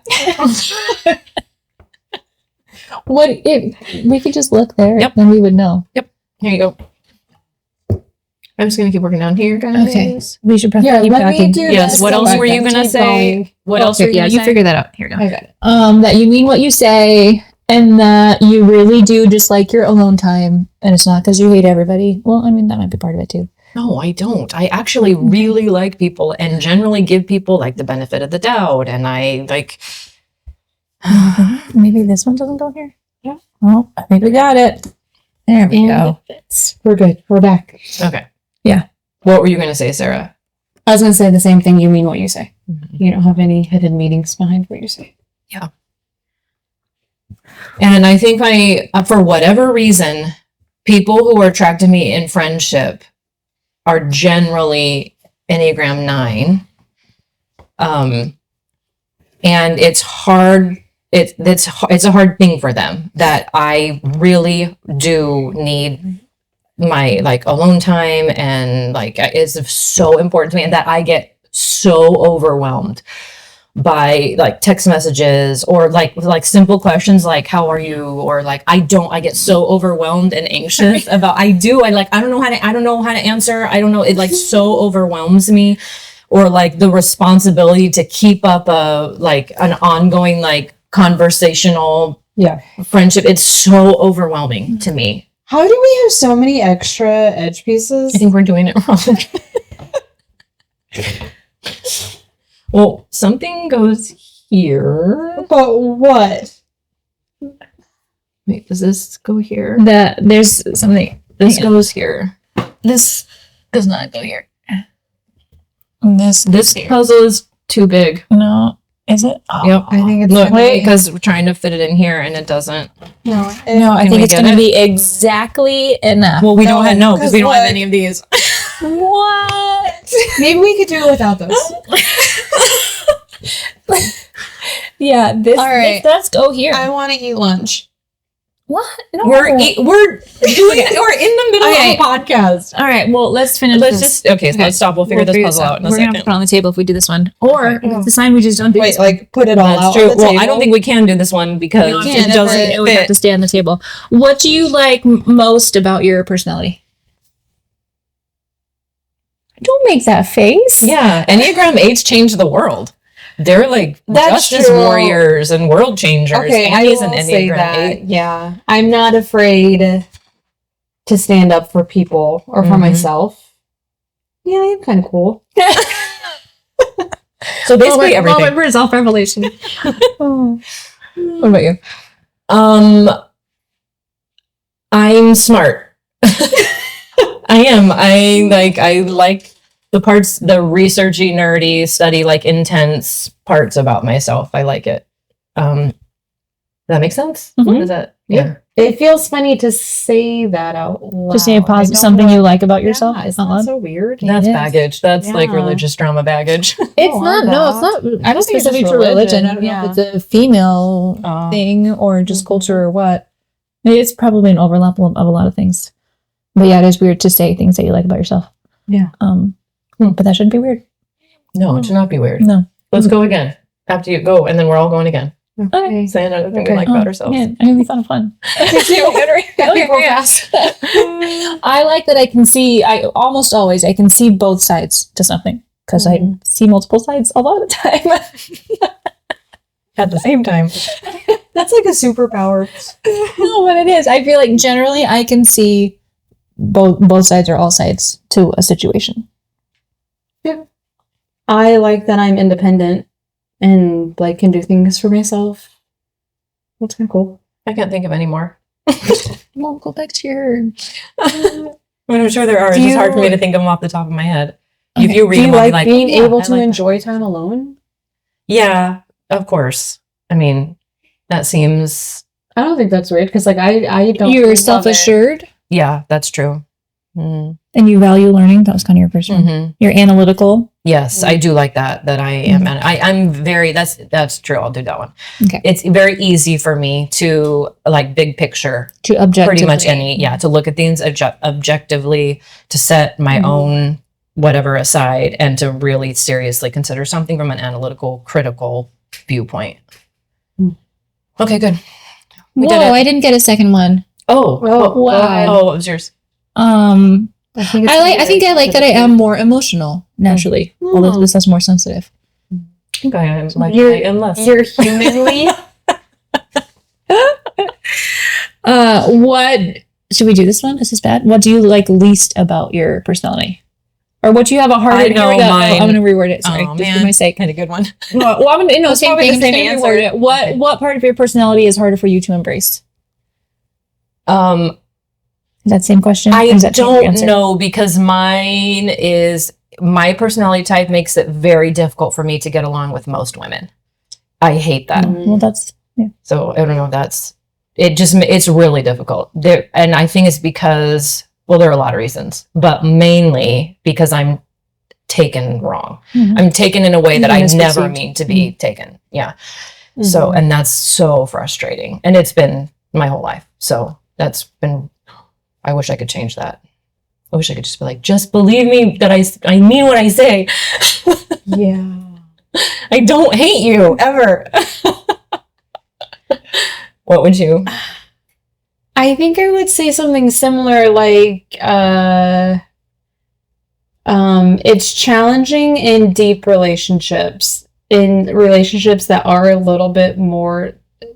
What if we could just look there? Yep. Then we would know. Here you go. I'm just going to keep working down here, guys. Okay. We should probably keep let me talking. do Yes, this. what else so were I you can going to keep say? going. What else were you Yeah, going to you say? figure that out. Here we go. I got it. That you mean what you say, and that you really do just like your alone time, and it's not because you hate everybody. Well, I mean, that might be part of it too. No, I don't. I actually really like people and generally give people like the benefit of the doubt. And I like, Maybe this one doesn't go here. Yeah. Well, I think we got it. There we go. We're good. We're back. okay. Yeah. What were you going to say, Sarah? I was going to say the same thing. You mean what you say. You don't have any hidden meanings behind what you say. And I think for whatever reason, people who are attracted to me in friendship are generally Enneagram 9. And it's hard. It's a hard thing for them that I really do need my like alone time, and like it's so important to me, and that I get so overwhelmed by like text messages or like simple questions like how are you, or like I get so overwhelmed and anxious about I don't know how to answer. I don't know, it like so overwhelms me, or like the responsibility to keep up an ongoing like conversational friendship. It's so overwhelming to me. How do we have so many extra edge pieces? I think we're doing it wrong. Well, something goes here. But what? Wait, does this go here? There's something. This goes here. This does not go here. This puzzle is too big. No, is it? Oh. Yep. I think it's Look, wait. because we're trying to fit it in here and it doesn't. No, No, I Can think we it's get going to it? be exactly enough. Well, we don't No, because we don't have look. any of these. What? maybe we could do it without those. Yeah, this, All right. this does go here. I want to eat lunch. What? No. We're doing it. We're in the middle Okay. of a podcast. All right, well, let's finish Let's this. just let's stop. We'll figure this puzzle out in a We're going to have to second. put it on the table if we do this one. Or Okay. this time we just don't do Wait, this one. like put it all That's out. true. On the Well, I table? don't think we can do this one because We it can't. doesn't It would have fit. to stay on the table. What do you like most about your personality? Don't make that face. Yeah, Enneagram 8s change the world. They're like That's justice true. warriors and world changers. Okay, I Annie's will an say Enneagram that. 8. Yeah, I'm not afraid to stand up for people or for Mhm. myself. Yeah, I am kind of cool. So basically everything. Moment for self-revelation. What about you? I'm smart. I am. I like the parts, the researchy, nerdy, study, like intense parts about myself. I like it. Does that make sense? Mhm. Does that? Yeah. It feels funny to say that out loud. To say a I positive, don't something know. you like about yourself. Yeah, it's out not loud. so weird. That's It is. baggage. That's like Yeah. religious drama baggage. It's Oh, not. I'm No, it's not. not. I don't think it's specific just to religion. religion, I don't know yeah. if it's a female Oh. thing or just Mhm. culture or what. It's probably an overlap of a lot of things. But yeah, it is weird to say things that you like about yourself. Yeah. But that shouldn't be weird. No, it should not be weird. No. Let's go again. After you go, and then we're all going again. Okay. Say another thing we Okay. like about ourselves. Yeah, I mean, we found it fun. Okay, go yeah. fast. I like that I can see. I almost always I can see both sides to something because I see multiple sides a lot of the time. At the same time. That's like a superpower. No, but it is. I feel like generally I can see both sides or all sides to a situation. I like that I'm independent and like can do things for myself. That's kind of cool. I can't think of any more. Well, go back to your. I'm sure there are. It's just hard for me to think of them off the top of my head. If you read Do you them, I'll be like like, being oh, yeah, able I to like that. enjoy time alone? Yeah, of course. I mean, that seems. I don't think that's weird because like I don't. You're love it. self-assured Yeah, that's true. Mm. and you value learning. That was kind of your first one. Mm-hmm. You're analytical. Yes, I do like that. That I am, and I'm very. That's true. I'll do that one. Okay. It's very easy for me to like big picture, To objectively. pretty much to look at things objectively, to set my own whatever aside, and to really seriously consider something from an analytical, critical viewpoint. Okay, good. We did it. I didn't get a second one. Oh, wow. Oh, what was yours? I think I think I like that I am more emotional naturally. Although this is more sensitive. I think I am. Like, You're- I am less. You're humanly. What should we do this one? This is bad. What do you like least about your personality? Or what do you have a harder? I know Here we go. mine. I'm going to reword it. Sorry, Oh, just man. for my sake. Kind of good one. Well, I'm going to same probably thing. the I'm same just answer. gonna reword it. Okay. What part of your personality is harder for you to embrace? Is that the same question? I Or does that change your don't answer? know, because my personality type makes it very difficult for me to get along with most women. I hate that. Well, that's So I don't know. It's really difficult there. And I think it's because, well, there are a lot of reasons, but mainly because I'm taken wrong. Mhm. I'm taken in a way that I Misperceived. never mean to be taken. Yeah. So, and that's so frustrating. And it's been my whole life. So I wish I could change that. I wish I could just be like, just believe me that I mean what I say. Yeah. I don't hate you ever. What would you? I think I would say something similar, like it's challenging in deep relationships, in relationships that are a little bit more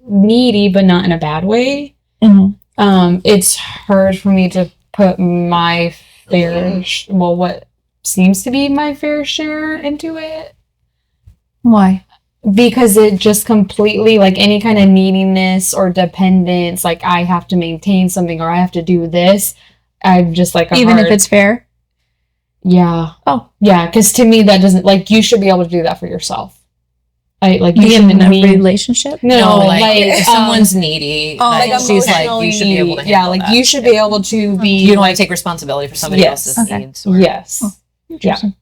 needy, but not in a bad way. Mhm. It's hard for me to put my what seems to be my fair share into it. why. Because it just completely, like, any kind of neediness or dependence, like I have to maintain something or I have to do this, I'm just like Even if it's fair. yeah. Oh. Yeah, because to me that doesn't, like, you should be able to do that for yourself. You Be in shouldn't a need- relationship. No, like, like if someone's needy, like then she's like, you should be able to handle yeah, like that. you should be able to be. You don't want to take responsibility for somebody Yes. else's Okay. needs. Or, Yes. Interesting.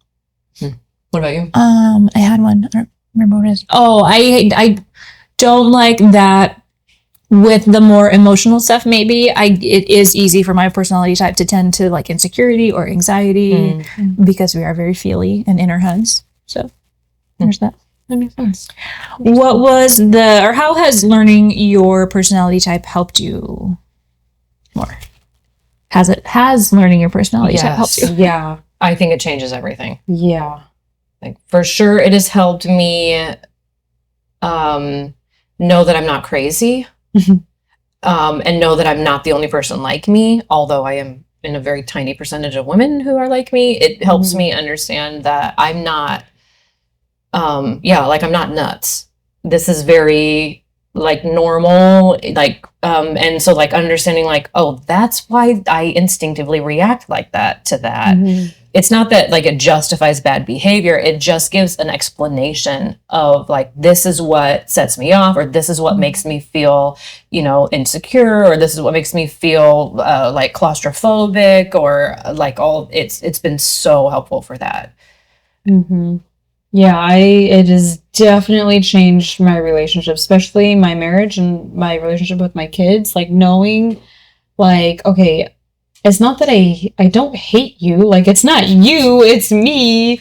What about you? I had one. I don't remember what it is. Oh, I don't like that with the more emotional stuff. Maybe it is easy for my personality type to tend to like insecurity or anxiety because we are very feely and in our heads. So there's that. That makes sense. What was how has learning your personality type helped you more? Has learning your personality type helped you? Yeah. I think it changes everything. Yeah. Like, for sure, it has helped me know that I'm not crazy, and know that I'm not the only person like me, although I am in a very tiny percentage of women who are like me. It helps me understand that I'm not, like, I'm not nuts. This is very, like, normal, like, and so, like, understanding, like, oh, that's why I instinctively react like that to that. It's not that, like, it justifies bad behavior. It just gives an explanation of, like, this is what sets me off, or this is what makes me feel, insecure, or this is what makes me feel like claustrophobic, or like it's been so helpful for that. Yeah, it has definitely changed my relationship, especially my marriage and my relationship with my kids. Like, knowing, like, okay, it's not that I don't hate you. Like, it's not you, it's me.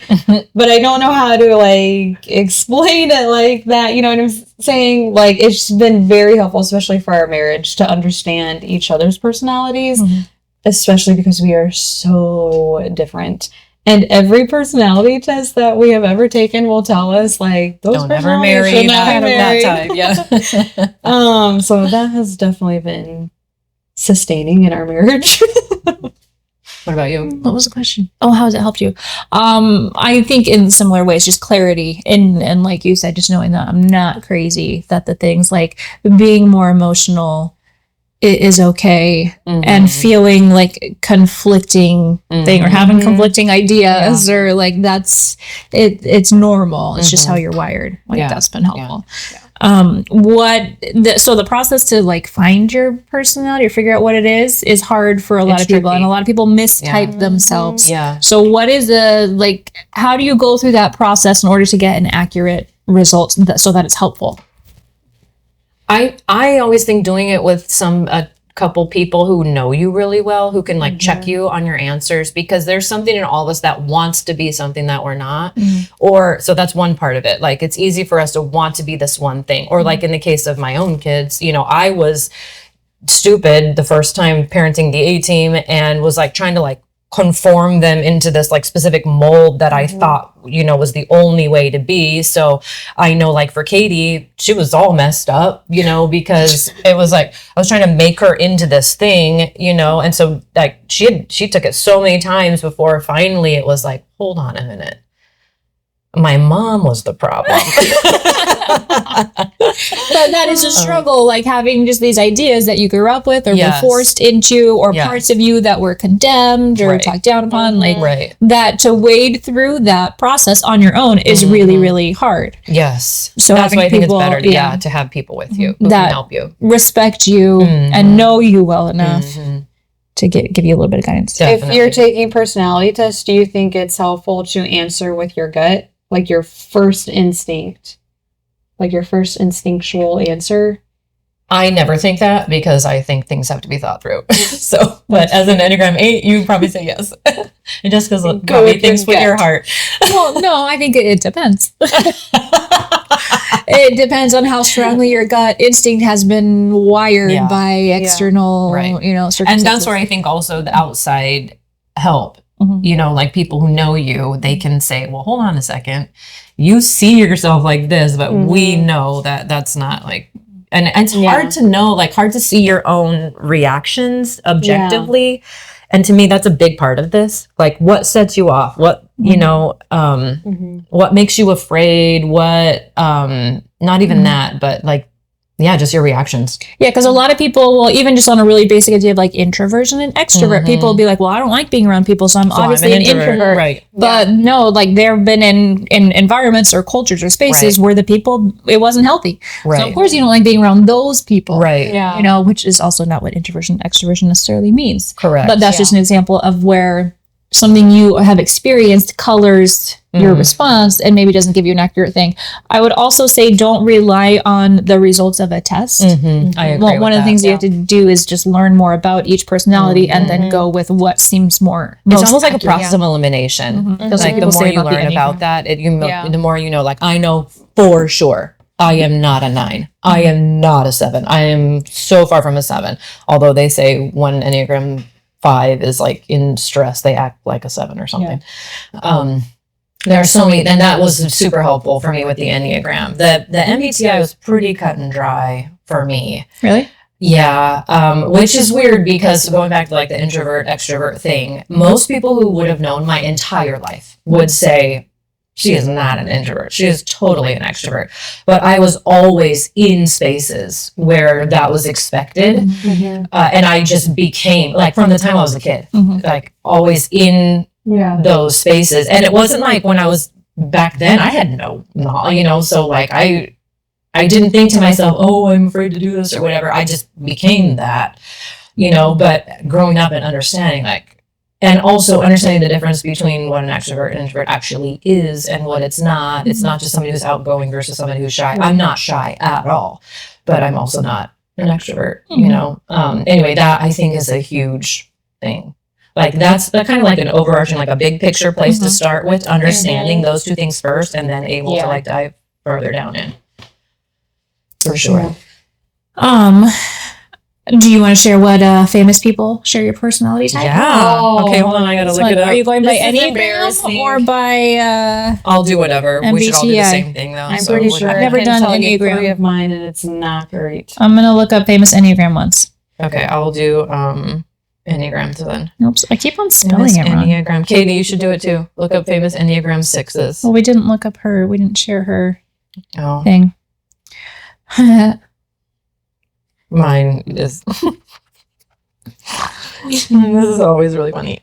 But I don't know how to, like, explain it like that. You know what I'm saying? Like, it's been very helpful, especially for our marriage, to understand each other's personalities, especially because we are so different. And every personality test that we have ever taken will tell us, like, those Don't ever personalities marry should not be that married. type. Yeah. So that has definitely been sustaining in our marriage. What about you? What was the question? Oh, how has it helped you? I think in similar ways, just clarity and like you said, just knowing that I'm not crazy, that the things like being more emotional it is okay, Mhm. and feeling like conflicting thing or having conflicting ideas or like that's it's normal. It's just how you're wired. Like Yeah. that's been helpful. So the process to like find your personality or figure out what it is hard for a lot of people, tricky. and a lot of people mistype themselves. Yeah. So what is how do you go through that process in order to get an accurate result so that it's helpful? I always think doing it with a couple people who know you really well, who can like check you on your answers, because there's something in all of us that wants to be something that we're not. Or so that's one part of it. Like it's easy for us to want to be this one thing. Or like in the case of my own kids, you know, I was stupid the first time parenting the A-team and was like trying to like conform them into this like specific mold that I thought, you know, was the only way to be. So I know like for Katie, she was all messed up, you know, because it was like I was trying to make her into this thing, you know, and so like she took it so many times before finally it was like, hold on a minute. My mom was the problem. But that is a struggle, like having just these ideas that you grew up with or were forced into, or parts of you that were condemned or talked down upon, like that to wade through that process on your own is really, really hard. Yes. So that's why I think it's better people, to have people with you who that can help you. Respect you and know you well enough to give you a little bit of guidance. Definitely. If you're taking personality tests, do you think it's helpful to answer with your gut? Like your first instinct? Like your first instinctual answer? I never think that because I think things have to be thought through. So, but as an Enneagram 8, you probably say yes. And just because probably thinks with your heart. Well, no, I think it depends. It depends on how strongly your gut instinct has been wired by external, you know, circumstances. And that's where I think also the outside help. You know, like people who know you, they can say, well, hold on a second. You see yourself like this, but we know that that's not like, and it's hard to know, like hard to see your own reactions objectively. And to me, that's a big part of this. Like what sets you off? What, you know, what makes you afraid? What, not even that, but like, just your reactions. Yeah, because a lot of people will, even just on a really basic idea of like introversion and extrovert, people will be like, well, I don't like being around people, so I'm obviously an introvert. Right. But no, like there have been in environments or cultures or spaces where the people, it wasn't healthy. Right. So of course you don't like being around those people. Right. Yeah. You know, which is also not what introversion and extroversion necessarily means. Correct. But that's just an example of where something you have experienced colors your response and maybe doesn't give you an accurate thing. I would also say don't rely on the results of a test. I agree One of the things you have to do is just learn more about each personality and then go with what seems most it's almost accurate. like a process of elimination. Like the more you learn about that, the more you know, like I know for sure I am not a 9. I am not a 7. I am so far from a 7. Although they say one Enneagram 5 is like in stress, they act like a 7 or something. There are so many, and that was super helpful for me with the Enneagram. The MBTI was pretty cut and dry for me. Really? Yeah, which is weird because going back to like the introvert extrovert thing, most people who would have known my entire life would say she is not an introvert. She is totally an extrovert. But I was always in spaces where that was expected. And I just became, like from the time I was a kid, like always in those spaces. And it wasn't like when I was back then, I had no, you know, so like I didn't think to myself, oh, I'm afraid to do this or whatever. I just became that, you know, but growing up and understanding like, and also understanding the difference between what an extrovert and introvert actually is and what it's not. It's not just somebody who's outgoing versus somebody who's shy. I'm not shy at all, but I'm also not an extrovert, you know? Anyway, that I think is a huge thing. Like that's the kind of like an overarching, like a big picture place to start with, understanding those two things first and then able to like dive further down in. For sure. Do you want to share what famous people share your personality type? Yeah. Okay, hold on. I gotta look it up. Are you going by This is Enneagram embarrassing. or by I'll do whatever. We should all do the MBTI. same thing though. I'm pretty sure I've never I can done tell you Enneagram. 3 of mine, and it's not great. I'm gonna look up famous Enneagram ones. Okay, I'll do Enneagram to then. Oops, I keep on spelling Famous it wrong. Enneagram. Katie, you should do it too. Look up famous Enneagram 6s. Well, we didn't look up her. We didn't share her Oh. thing. Mine is. This is always really funny.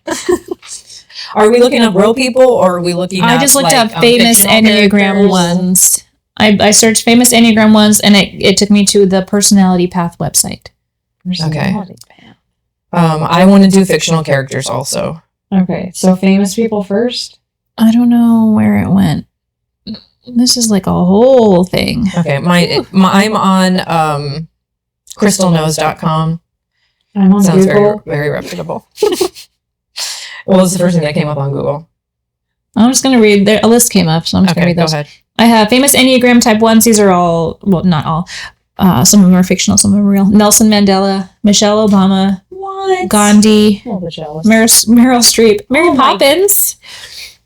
Are we looking up real people, or are we looking? I just looked up famous Enneagram ones. I searched famous Enneagram ones, and it took me to the Personality Path website. Okay. I want to do fictional characters also. Okay, so famous people first. I don't know where it went. This is like a whole thing. Okay, I'm on crystalknows.com. I'm on Sounds Google. very reputable. What was the first thing that came up on Google? I'm just going to read. A list came up, so I'm just going to read Go those. ahead. I have famous Enneagram type 1s. These are all, well, not all. Some of them are fictional, some of them are real. Nelson Mandela, Michelle Obama, Gandhi, Meryl Streep, Mary Poppins,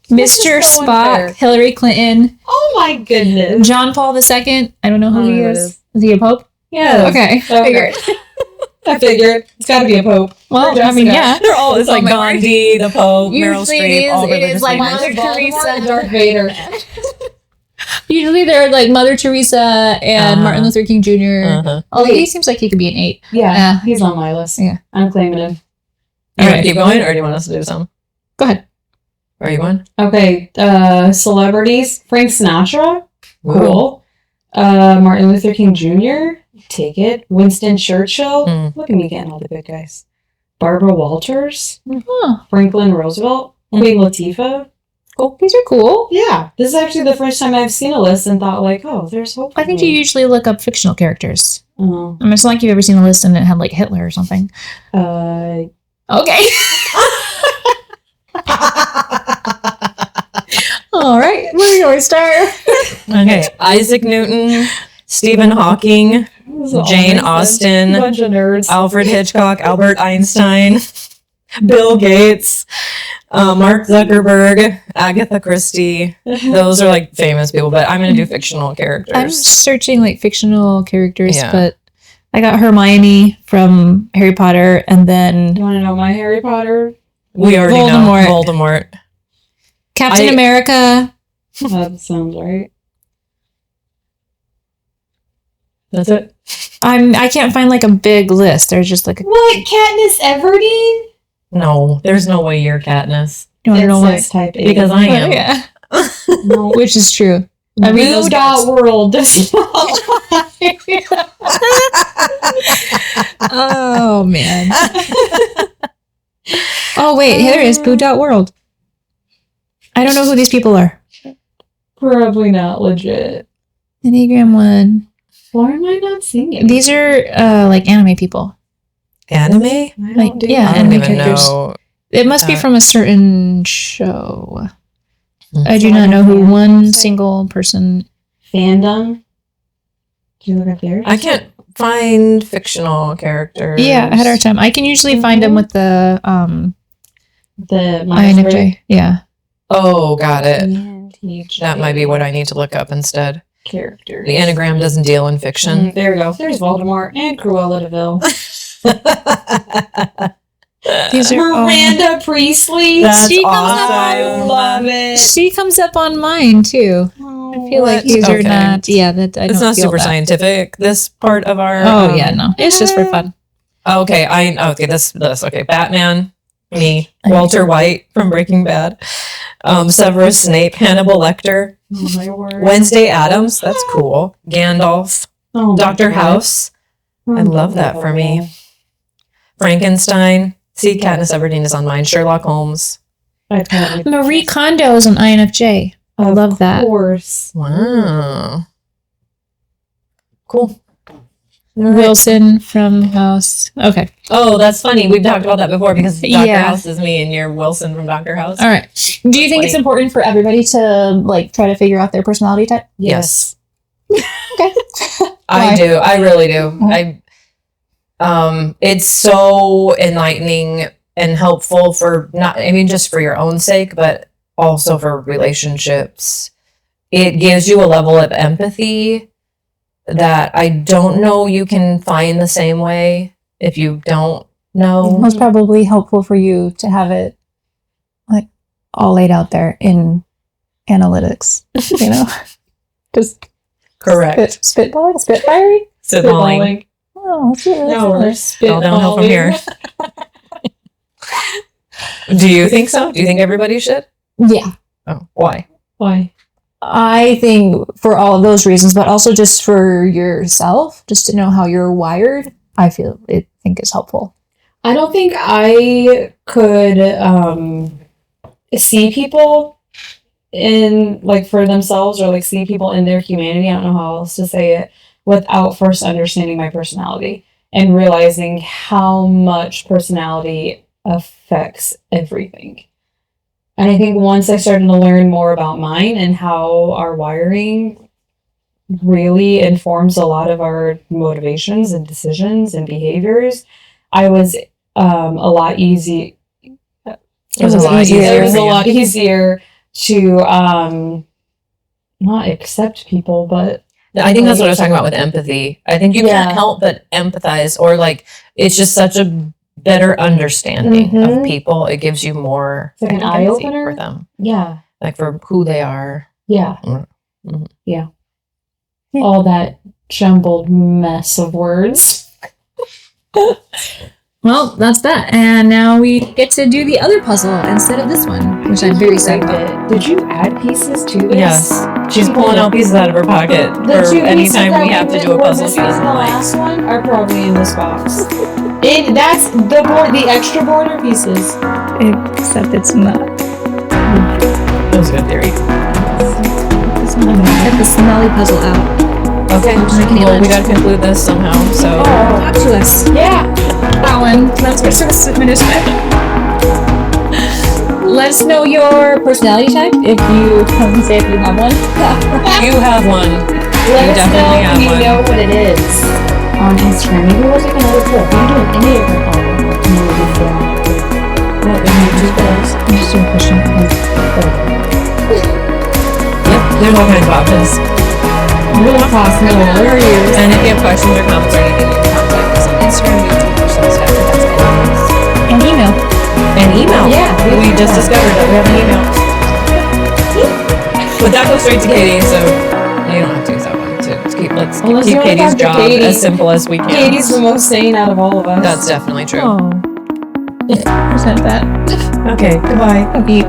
Mr. Spock, Hillary Clinton. Oh my goodness. John Paul II. I don't know who he know who is. it is. Is he a pope? Yeah. Okay. Figured. I figured it's got to be a pope. Well, I mean, yeah. They're all, it's like my Gandhi, the Pope, Meryl Usually Streep, all it is religious like leaders. Mother Teresa. Darth Vader. Usually they're like Mother Teresa and Martin Luther King Jr. Uh-huh. Although he seems like he could be an 8. Yeah, he's on my list. Yeah. I'm claiming him. You want to keep going, or do you want us to do some? Go ahead. Are you going? Okay, celebrities. Frank Sinatra. Cool. Martin Luther King Jr. Take it. Winston Churchill. Look at me getting all the big guys. Barbara Walters. Huh. Franklin Roosevelt. Queen Latifah. Cool. These are cool. Yeah, this is actually the first time I've seen a list and thought like, oh, there's hope. I think you usually look up fictional characters. Oh. I mean, it's not like you've ever seen a list and it had like Hitler or something. Okay. All right. Where do we start? Okay. Isaac Newton, Stephen Hawking, Jane Austen, Bunch of nerds. Alfred Hitchcock, Albert Einstein, Bill Gates, Mark Zuckerberg, Agatha Christie. Those are like famous people, but I'm going to do fictional characters. I'm searching like fictional characters, Yeah. but I got Hermione from Harry Potter, and then You want to know my Harry Potter? We already Voldemort. know Voldemort. Captain America. That sounds right. That's it. I can't find like a big list. There's just like What? Katniss Everdeen? No, there's no way you're Katniss. you don't know what. type A. Because I am. Yeah, No. which is true. I mean, those guys. World does not Oh man. Oh wait, here it is. Boo.world. I don't know who these people are. Probably not legit. Enneagram 1. Why am I not seeing it? These are like anime people. Anime? I Like, don't do yeah, I that. don't anime even characters. know. It must be that. from a certain show. Mhm. I do not know who one single person. Fandom. Did you look up there? I can't find fictional characters. Yeah, I had a hard time. I can usually find them with the The INFJ. Yeah. Oh, got it. INTJ That might be what I need to look up instead. characters. The Enneagram doesn't deal in fiction. There we go. There's Voldemort and Cruella de Vil. These are Miranda Priestley. That's She comes awesome. up I love it. She comes up on mine too. I feel like What? these are Okay. not. Yeah, that I It's don't not feel super that. scientific. This part of our. Oh yeah, no, it's just for fun. Okay, this. Okay, Batman, me, Walter White from Breaking Bad, Severus Snape, Hannibal Lecter, Oh my word. Wednesday Addams. That's cool. Gandalf, Oh my Dr. God. House. I love that for me. Frankenstein. See, Katniss Everdeen is on mine. Sherlock Holmes. I'd probably- Marie Kondo is an INFJ. I love that. Of course. Wow. Cool. Wilson from House. Okay. Oh, that's funny. We've talked about that before because Dr. Yeah. House is me and you're Wilson from Dr. House. All right. Do you think it's funny. important for everybody to like try to figure out their personality type? Yes. Okay. I Why? do. I really do. Mhm. It's so enlightening and helpful for just for your own sake, but also for relationships. It gives you a level of empathy that I don't know you can find the same way if you don't know. It was probably helpful for you to have it like all laid out there in analytics, you know? Just Correct. spitfiring? Spitballing. Oh, that's it. No, we're All downhill from here. Do you think so? Do you think everybody should? Yeah. Oh, why? Why? I think for all of those reasons, but also just for yourself, just to know how you're wired, I think is helpful. I don't think I could see people in like for themselves or like see people in their humanity. I don't know how else to say it without first understanding my personality and realizing how much personality affects everything. And I think once I started to learn more about mine and how our wiring really informs a lot of our motivations and decisions and behaviors, I was a lot easy. It was a lot easier. It was a lot easier to not accept people, but I think that's what I was talking about with empathy. I think you can't help but empathize, or like it's just such a better understanding of people. It gives you more like an eye opener for them. Yeah, like for who they are. Yeah, Mm-hmm. Yeah. All that jumbled mess of words. Well, that's that. And now we get to do the other puzzle instead of this one, which I'm very excited about. Did you add pieces to this? Yes. She's pulling out pieces out of her pocket for anytime we have to do a puzzle she doesn't like. The last one are probably in this box. That's the extra border pieces. Except it's not. That was a good theory. Get the smelly puzzle out. Okay, well, we gotta conclude this somehow, so. Talk to us. Yeah. Alan, that's what service administrator. Let us know your personality type if you come say if you have one. You have one. Let us know if you know what it is. On Instagram, maybe we'll take another poll. We do an Enneagram What would you do those? I'm just doing a question. Yep, there's all kinds of options. Really possible. Where are you? And if you have questions or comments or anything, you can contact us on Instagram, YouTube, or Snapchat. And email. And email. Yeah, we just discovered that we have an email. But that goes straight to Katie, so you don't have to use that one. Let's keep Katie's job as simple as we can. Katie's the most sane out of all of us. That's definitely true. Oh. Present that. Okay, goodbye. Okay.